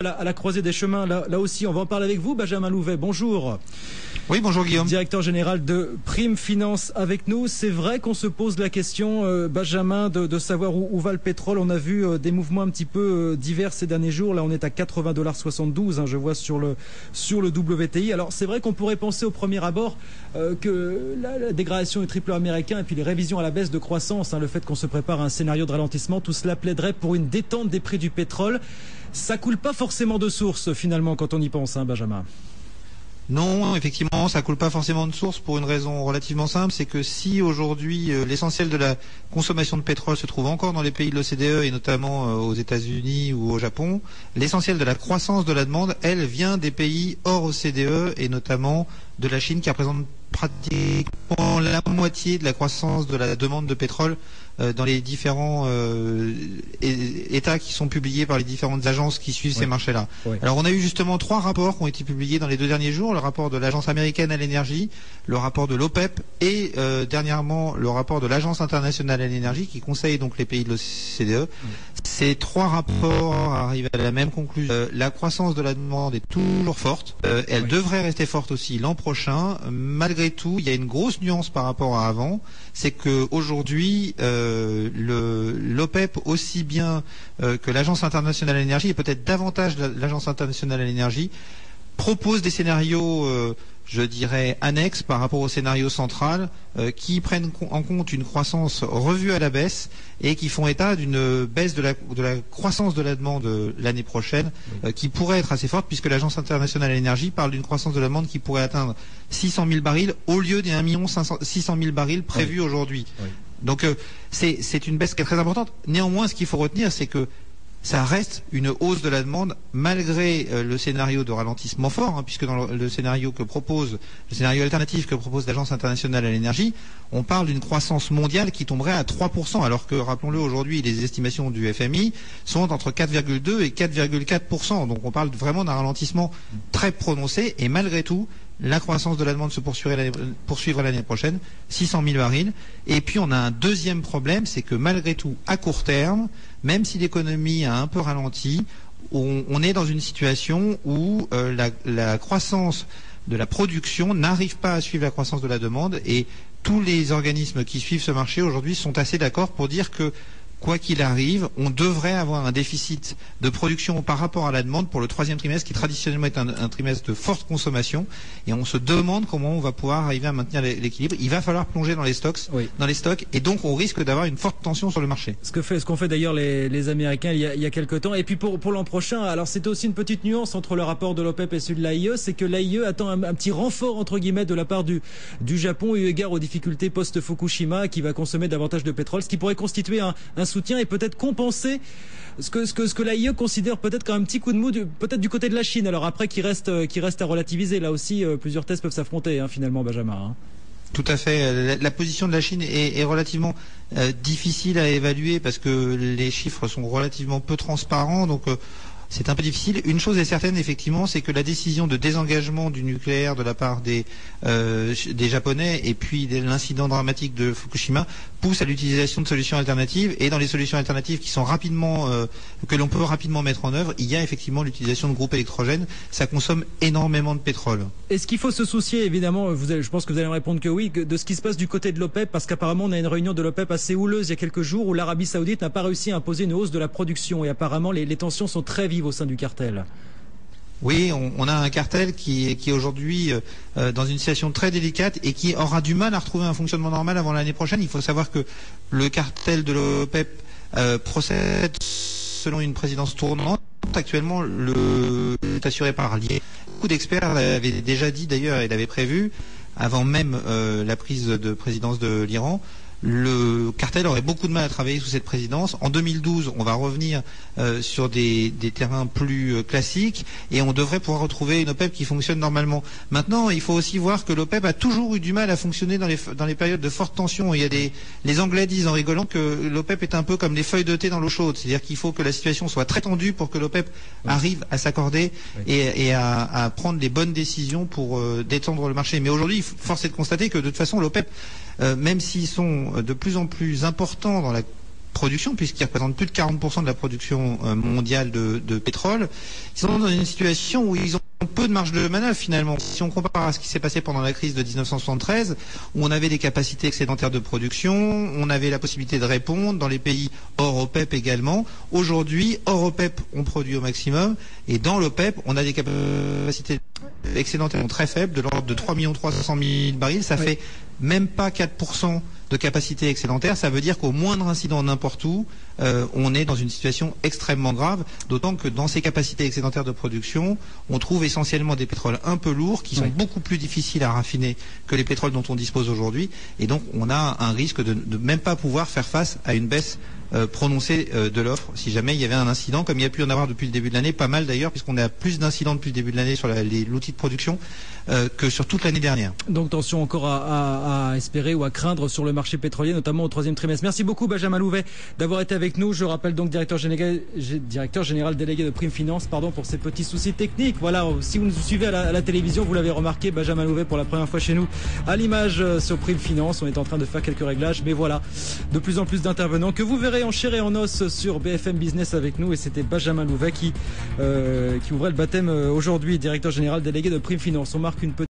à la croisée des chemins, là aussi, on va en parler avec vous, Benjamin Louvet. Bonjour. Oui, bonjour Guillaume. Directeur général de Prime Finance avec nous. C'est vrai qu'on se pose la question, Benjamin, de savoir où va le pétrole. On a vu des mouvements un petit peu divers ces derniers jours. Là, on est à 80,72 $, je vois sur le WTI. Alors, c'est vrai qu'on pourrait penser au premier abord que la dégradation du triple américain et puis les révisions à la baisse de croissance, le fait qu'on se prépare à un scénario de ralentissement, tout cela plaiderait pour une détente des prix du pétrole. Ça coule pas forcément de source, finalement, quand on y pense, Benjamin. Non, effectivement, ça coule pas forcément de source pour une raison relativement simple, c'est que si aujourd'hui l'essentiel de la consommation de pétrole se trouve encore dans les pays de l'OCDE et notamment aux États-Unis ou au Japon, l'essentiel de la croissance de la demande, elle, vient des pays hors OCDE et notamment de la Chine qui représente pratiquement la moitié de la croissance de la demande de pétrole dans les différents états qui sont publiés par les différentes agences qui suivent ces marchés-là. Oui. Alors on a eu justement 3 rapports qui ont été publiés dans les 2 derniers jours, le rapport de l'Agence américaine à l'énergie, le rapport de l'OPEP et dernièrement le rapport de l'Agence internationale à l'énergie qui conseille donc les pays de l'OCDE. Oui. Ces 3 rapports arrivent à la même conclusion. La croissance de la demande est toujours forte. Elle devrait rester forte aussi l'an prochain. Malgré tout, il y a une grosse nuance par rapport à avant. C'est qu'aujourd'hui, l'OPEP, aussi bien que l'Agence internationale à l'énergie, et peut-être davantage l'Agence internationale à l'énergie, propose des scénarios, je dirais, annexes par rapport au scénario central, qui prennent en compte une croissance revue à la baisse et qui font état d'une baisse de la croissance de la demande l'année prochaine, qui pourrait être assez forte, puisque l'Agence internationale à l'énergie parle d'une croissance de la demande qui pourrait atteindre 600 000 barils au lieu des 1,6 million barils prévus aujourd'hui. Oui. Donc c'est une baisse qui est très importante. Néanmoins, ce qu'il faut retenir, c'est que ça reste une hausse de la demande malgré le scénario de ralentissement fort, puisque dans le scénario alternatif que propose l'Agence internationale à l'énergie, on parle d'une croissance mondiale qui tomberait à 3%, alors que, rappelons-le, aujourd'hui, les estimations du FMI sont entre 4,2 et 4,4%. Donc on parle vraiment d'un ralentissement très prononcé, et malgré tout, la croissance de la demande se poursuivra l'année prochaine, 600 000 barils. Et puis on a un deuxième problème, c'est que malgré tout, à court terme, même si l'économie a un peu ralenti, on est dans une situation où la croissance de la production n'arrive pas à suivre la croissance de la demande, et tous les organismes qui suivent ce marché aujourd'hui sont assez d'accord pour dire que quoi qu'il arrive, on devrait avoir un déficit de production par rapport à la demande pour le 3e trimestre, qui traditionnellement est un trimestre de forte consommation, et on se demande comment on va pouvoir arriver à maintenir l'équilibre. Il va falloir plonger dans les stocks, et donc on risque d'avoir une forte tension sur le marché. Ce qu'ont fait d'ailleurs les Américains il y a quelques temps. Et puis pour l'an prochain, alors c'était aussi une petite nuance entre le rapport de l'OPEP et celui de l'AIE, c'est que l'AIE attend un petit renfort entre guillemets de la part du Japon, eu égard aux difficultés post-Fukushima, qui va consommer davantage de pétrole, ce qui pourrait constituer un soutien et peut-être compenser ce que l'AIE considère peut-être comme un petit coup de mou peut-être du côté de la Chine. Alors après, qui reste à relativiser. Là aussi, plusieurs thèses peuvent s'affronter, finalement, Benjamin. Tout à fait. La position de la Chine est relativement difficile à évaluer parce que les chiffres sont relativement peu transparents. Donc c'est un peu difficile. Une chose est certaine, effectivement, c'est que la décision de désengagement du nucléaire de la part des Japonais et puis l'incident dramatique de Fukushima pousse à l'utilisation de solutions alternatives. Et dans les solutions alternatives qui sont que l'on peut rapidement mettre en œuvre, il y a effectivement l'utilisation de groupes électrogènes. Ça consomme énormément de pétrole. Est-ce qu'il faut se soucier, évidemment, je pense que vous allez me répondre que oui, de ce qui se passe du côté de l'OPEP, parce qu'apparemment on a une réunion de l'OPEP assez houleuse il y a quelques jours où l'Arabie Saoudite n'a pas réussi à imposer une hausse de la production, et apparemment les tensions sont très vives au sein du cartel. Oui, on a un cartel qui est aujourd'hui dans une situation très délicate et qui aura du mal à retrouver un fonctionnement normal avant l'année prochaine. Il faut savoir que le cartel de l'OPEP procède selon une présidence tournante. Actuellement, est assuré par l'IE. Beaucoup d'experts l'avaient déjà dit d'ailleurs et l'avaient prévu avant même la prise de présidence de l'Iran. Le cartel aurait beaucoup de mal à travailler sous cette présidence. En 2012, on va revenir sur des terrains plus classiques et on devrait pouvoir retrouver une OPEP qui fonctionne normalement. Maintenant, il faut aussi voir que l'OPEP a toujours eu du mal à fonctionner dans les périodes de forte tension. Les Anglais disent en rigolant que l'OPEP est un peu comme les feuilles de thé dans l'eau chaude. C'est-à-dire qu'il faut que la situation soit très tendue pour que l'OPEP arrive à s'accorder et à prendre les bonnes décisions pour détendre le marché. Mais aujourd'hui, force est de constater que de toute façon, l'OPEP, même s'ils sont de plus en plus importants dans la production, puisqu'ils représentent plus de 40% de la production mondiale de pétrole. Ils sont dans une situation où ils ont peu de marge de manœuvre finalement. Si on compare à ce qui s'est passé pendant la crise de 1973, où on avait des capacités excédentaires de production, on avait la possibilité de répondre dans les pays hors OPEP également. Aujourd'hui, hors OPEP, on produit au maximum, et dans l'OPEP, on a des capacités excédentaires très faibles, de l'ordre de 3 300 000 barils. Ça fait même pas 4% de capacité excédentaire. Ça veut dire qu'au moindre incident n'importe où, on est dans une situation extrêmement grave, d'autant que dans ces capacités excédentaires de production, on trouve essentiellement des pétroles un peu lourds qui sont beaucoup plus difficiles à raffiner que les pétroles dont on dispose aujourd'hui, et donc on a un risque de même pas pouvoir faire face à une baisse prononcée de l'offre si jamais il y avait un incident, comme il y a pu en avoir depuis le début de l'année, pas mal d'ailleurs, puisqu'on a plus d'incidents depuis le début de l'année sur l'outil de production que sur toute l'année dernière. Donc tension encore à espérer ou à craindre sur le marché pétrolier, notamment au troisième trimestre. Merci beaucoup Benjamin Louvet d'avoir été avec nous. Je rappelle donc directeur général délégué de Prime Finance, pour ces petits soucis techniques. Voilà, si vous nous suivez à la télévision, vous l'avez remarqué, Benjamin Louvet pour la première fois chez nous à l'image sur Prime Finance. On est en train de faire quelques réglages, mais voilà, de plus en plus d'intervenants que vous verrez en chair et en os sur BFM Business avec nous, et c'était Benjamin Louvet qui ouvrait le baptême aujourd'hui, directeur général délégué de Prime Finance. On marque une petite